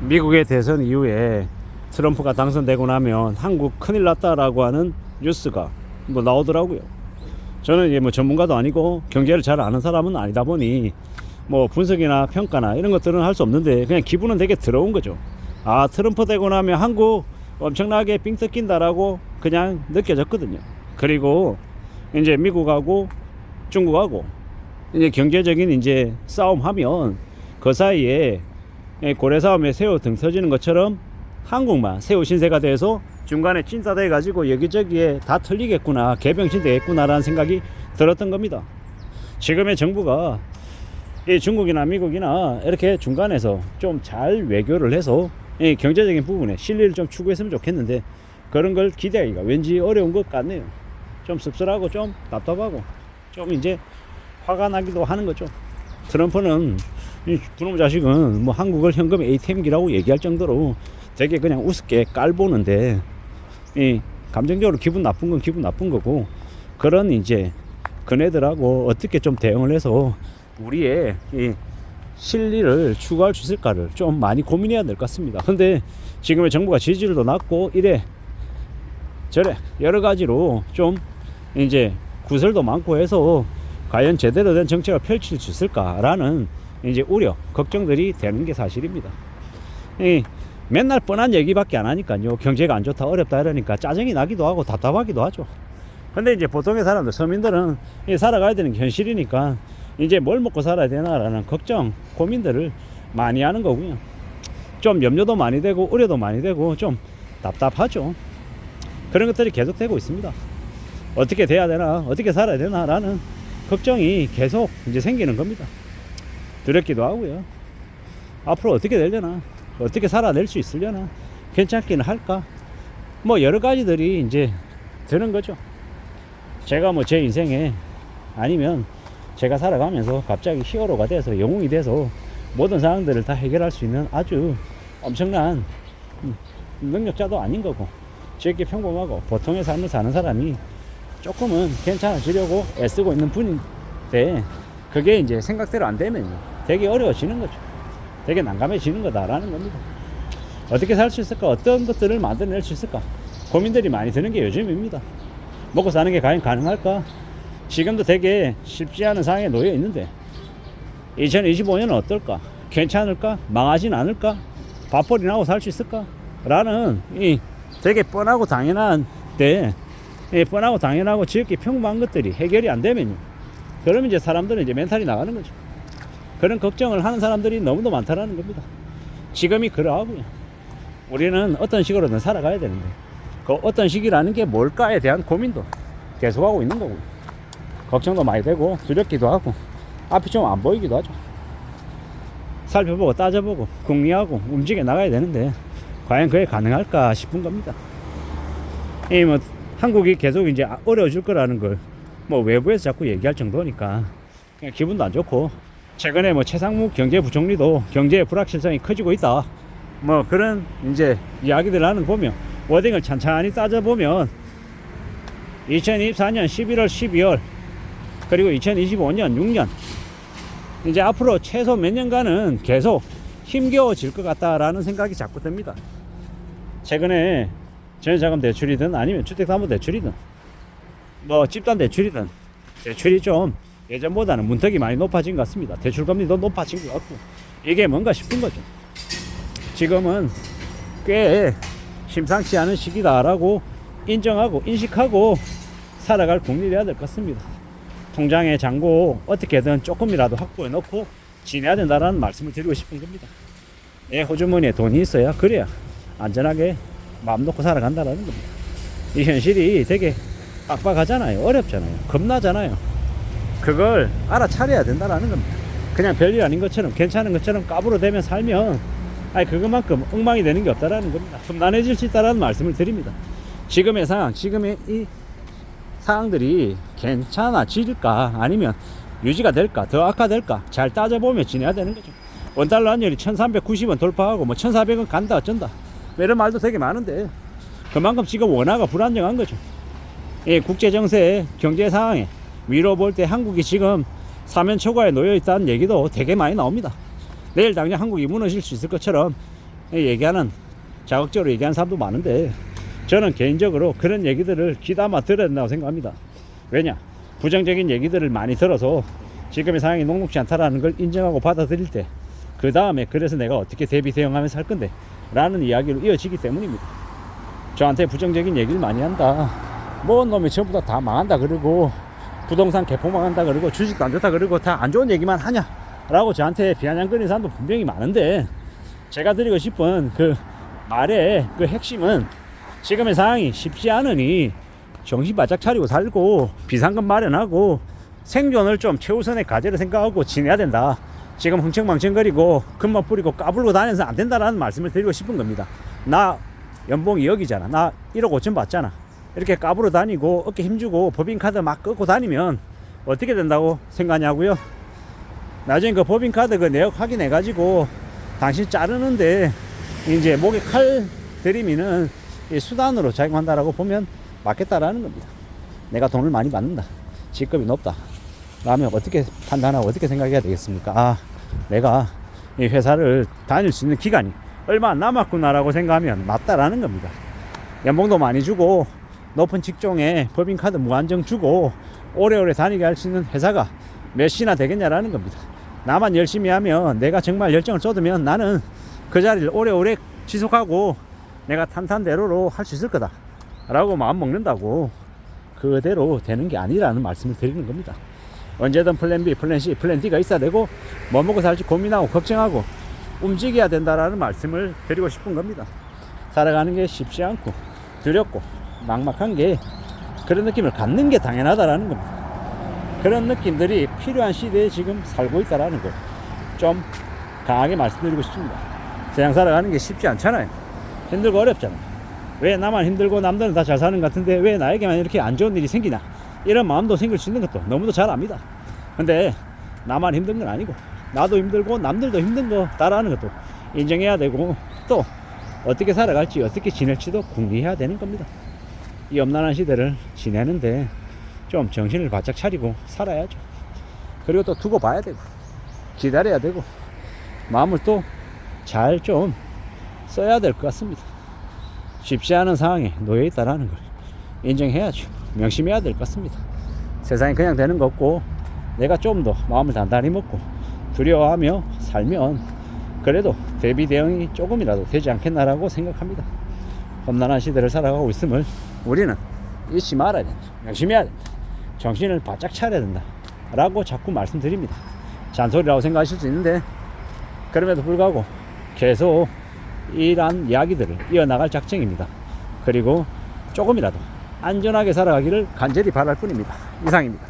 미국의 대선 이후에 트럼프가 당선되고 나면 한국 큰일 났다라고 하는 뉴스가 뭐 나오더라고요. 저는 이제 뭐 전문가도 아니고 경제를 잘 아는 사람은 아니다 보니 뭐 분석이나 평가나 이런 것들은 할 수 없는데 그냥 기분은 되게 더러운 거죠. 아, 트럼프 되고 나면 한국 엄청나게 삥 뜯긴다라고 그냥 느껴졌거든요. 그리고 이제 미국하고 중국하고 이제 경제적인 이제 싸움하면 그 사이에 고래 싸움에 새우 등 터지는 것처럼 한국만 새우 신세가 돼서 중간에 찐따돼 가지고 여기저기에 다 틀리겠구나, 개병신 되겠구나라는 생각이 들었던 겁니다. 지금의 정부가 이 중국이나 미국이나 이렇게 중간에서 좀 잘 외교를 해서 이 경제적인 부분에 실리를 좀 추구했으면 좋겠는데 그런 걸 기대하기가 왠지 어려운 것 같네요. 좀 씁쓸하고 좀 답답하고 좀 이제 화가 나기도 하는 거죠. 트럼프는 이 그놈 자식은 뭐 한국을 현금 ATM기라고 얘기할 정도로 되게 그냥 우습게 깔보는데 이 감정적으로 기분 나쁜 건 기분 나쁜 거고 그런 이제 그네들하고 어떻게 좀 대응을 해서 우리의 이 실리를 추구할 수 있을까를 좀 많이 고민해야 될 것 같습니다. 근데 지금의 정부가 지지율도 낮고 이래 저래 여러 가지로 좀 이제 구설도 많고 해서 과연 제대로 된 정책을 펼칠 수 있을까라는 이제 우려, 걱정들이 되는 게 사실입니다. 이 맨날 뻔한 얘기밖에 안 하니까요. 경제가 안 좋다, 어렵다 이러니까 짜증이 나기도 하고 답답하기도 하죠. 근데 이제 보통의 사람들, 서민들은 살아가야 되는 게 현실이니까 이제 뭘 먹고 살아야 되나라는 걱정, 고민들을 많이 하는 거고요. 좀 염려도 많이 되고 우려도 많이 되고 좀 답답하죠. 그런 것들이 계속되고 있습니다. 어떻게 돼야 되나, 어떻게 살아야 되나라는 걱정이 계속 이제 생기는 겁니다. 두렵기도 하고요. 앞으로 어떻게 되려나, 어떻게 살아낼 수 있으려나, 괜찮기는 할까, 뭐 여러 가지들이 이제 드는 거죠. 제가 뭐 제 인생에 아니면 제가 살아가면서 갑자기 히어로가 돼서 영웅이 돼서 모든 상황들을 다 해결할 수 있는 아주 엄청난 능력자도 아닌 거고 지극히 평범하고 보통의 삶을 사는 사람이 조금은 괜찮아지려고 애쓰고 있는 분인데 그게 이제 생각대로 안 되면 되게 어려워지는 거죠. 되게 난감해지는 거다라는 겁니다. 어떻게 살 수 있을까? 어떤 것들을 만들어낼 수 있을까? 고민들이 많이 드는 게 요즘입니다. 먹고 사는 게 과연 가능할까? 지금도 되게 쉽지 않은 상황에 놓여 있는데 2025년은 어떨까? 괜찮을까? 망하진 않을까? 밥벌이 나고 살 수 있을까? 라는 이 되게 뻔하고 당연한데 뻔하고 당연하고 지극히 평범한 것들이 해결이 안 되면요. 그러면 이제 사람들은 이제 멘탈이 나가는 거죠. 그런 걱정을 하는 사람들이 너무도 많다라는 겁니다. 지금이 그러하고요. 우리는 어떤 식으로든 살아가야 되는데 그 어떤 식이라는 게 뭘까에 대한 고민도 계속하고 있는 거고요. 걱정도 많이 되고 두렵기도 하고 앞이 좀 안 보이기도 하죠. 살펴보고 따져보고 궁리하고 움직여 나가야 되는데 과연 그게 가능할까 싶은 겁니다. 이 뭐 한국이 계속 이제 어려워질 거라는 걸 뭐 외부에서 자꾸 얘기할 정도니까 그냥 기분도 안 좋고 최근에 뭐 최상무 경제부총리도 경제의 불확실성이 커지고 있다 뭐 그런 이제 이야기들 하는 거 보면 워딩을 찬찬히 따져보면 2024년 11월 12월 그리고 2025년 6년 이제 앞으로 최소 몇 년간은 계속 힘겨워질 것 같다라는 생각이 자꾸 듭니다. 최근에 전세자금 대출이든 아니면 주택담보대출이든 뭐 집단대출이든 대출이 좀 예전보다는 문턱이 많이 높아진 것 같습니다. 대출금리도 높아진 것 같고 이게 뭔가 싶은 거죠. 지금은 꽤 심상치 않은 시기다라고 인정하고 인식하고 살아갈 국민이 해야 될 것 같습니다. 통장에 잔고 어떻게든 조금이라도 확보해 놓고 지내야 된다는 말씀을 드리고 싶은 겁니다. 내 호주머니에 돈이 있어야 그래야 안전하게 마음 놓고 살아간다라는 겁니다. 이 현실이 되게 빡빡하잖아요. 어렵잖아요. 겁나잖아요. 그걸 알아차려야 된다라는 겁니다. 그냥 별일 아닌 것처럼 괜찮은 것처럼 까불어대며 살면 그것만큼 엉망이 되는 게 없다라는 겁니다. 험난해질 수 있다라는 말씀을 드립니다. 지금의 상황, 지금의 이 상황들이 괜찮아질까 아니면 유지가 될까 더 악화될까 잘 따져보며 지내야 되는 거죠. 원달러 환율이 1390원 돌파하고 뭐 1400원 간다 어쩐다 이런 말도 되게 많은데 그만큼 지금 원화가 불안정한 거죠. 예, 국제정세 경제 상황에 위로 볼 때 한국이 지금 사면초가에 놓여 있다는 얘기도 되게 많이 나옵니다. 내일 당장 한국이 무너질 수 있을 것처럼 얘기하는, 자극적으로 얘기하는 사람도 많은데, 저는 개인적으로 그런 얘기들을 귀담아 들어야 된다고 생각합니다. 왜냐, 부정적인 얘기들을 많이 들어서 지금의 상황이 녹록지 않다라는 걸 인정하고 받아들일 때, 그 다음에 그래서 내가 어떻게 대비 대응하면서 할 건데 라는 이야기로 이어지기 때문입니다. 저한테 부정적인 얘기를 많이 한다, 뭐 놈이 전부 다 망한다 그러고 부동산 개포망한다 그러고 주식도 안 좋다 그러고 다 안 좋은 얘기만 하냐 라고 저한테 비아냥거리는 사람도 분명히 많은데, 제가 드리고 싶은 그 말의 그 핵심은, 지금의 상황이 쉽지 않으니 정신 바짝 차리고 살고 비상금 마련하고 생존을 좀 최우선의 과제를 생각하고 지내야 된다. 지금 흥청망청거리고 금만 뿌리고 까불고 다녀서 안 된다라는 말씀을 드리고 싶은 겁니다. 나 연봉 2억이잖아. 나 1억 5천 받잖아. 이렇게 까불어 다니고 어깨 힘주고 법인카드 막 끄고 다니면 어떻게 된다고 생각하냐고요? 나중에 그 법인카드 그 내역 확인해가지고 당신 자르는데 이제 목에 칼 들이미는 이 수단으로 작용한다라고 보면 맞겠다라는 겁니다. 내가 돈을 많이 받는다, 직급이 높다 라면 어떻게 판단하고 어떻게 생각해야 되겠습니까? 아, 내가 이 회사를 다닐 수 있는 기간이 얼마 안 남았구나 라고 생각하면 맞다라는 겁니다. 연봉도 많이 주고 높은 직종에 법인카드 무한정 주고 오래오래 다니게 할 수 있는 회사가 몇이나 되겠냐라는 겁니다. 나만 열심히 하면, 내가 정말 열정을 쏟으면 나는 그 자리를 오래오래 지속하고 내가 탄탄대로로 할 수 있을 거다 라고 마음 먹는다고 그대로 되는 게 아니라는 말씀을 드리는 겁니다. 언제든 플랜 B, 플랜 C, 플랜 D가 있어야 되고 뭐 먹고 살지 고민하고 걱정하고 움직여야 된다라는 말씀을 드리고 싶은 겁니다. 살아가는 게 쉽지 않고 두렵고 막막한 게, 그런 느낌을 갖는 게 당연하다라는 겁니다. 그런 느낌들이 필요한 시대에 지금 살고 있다라는 걸 좀 강하게 말씀드리고 싶습니다. 세상 살아가는 게 쉽지 않잖아요. 힘들고 어렵잖아요. 왜 나만 힘들고 남들은 다 잘 사는 것 같은데 왜 나에게만 이렇게 안 좋은 일이 생기나, 이런 마음도 생길 수 있는 것도 너무도 잘 압니다. 근데 나만 힘든 건 아니고 나도 힘들고 남들도 힘든 거다라는 것도 인정해야 되고, 또 어떻게 살아갈지 어떻게 지낼지도 궁리해야 되는 겁니다. 이 엄난한 시대를 지내는데 좀 정신을 바짝 차리고 살아야죠. 그리고 또 두고 봐야 되고 기다려야 되고 마음을 또 잘 좀 써야 될 것 같습니다. 쉽지 않은 상황에 놓여 있다라는 걸 인정해야죠. 명심해야 될 것 같습니다. 세상이 그냥 되는 거 없고, 내가 좀 더 마음을 단단히 먹고 두려워하며 살면 그래도 대비 대응이 조금이라도 되지 않겠나라고 생각합니다. 험난한 시대를 살아가고 있음을 우리는 잊지 말아야 된다. 명심해야 된다. 정신을 바짝 차려야 된다 라고 자꾸 말씀드립니다. 잔소리라고 생각하실 수 있는데, 그럼에도 불구하고 계속 이러한 이야기들을 이어나갈 작정입니다. 그리고 조금이라도 안전하게 살아가기를 간절히 바랄 뿐입니다. 이상입니다.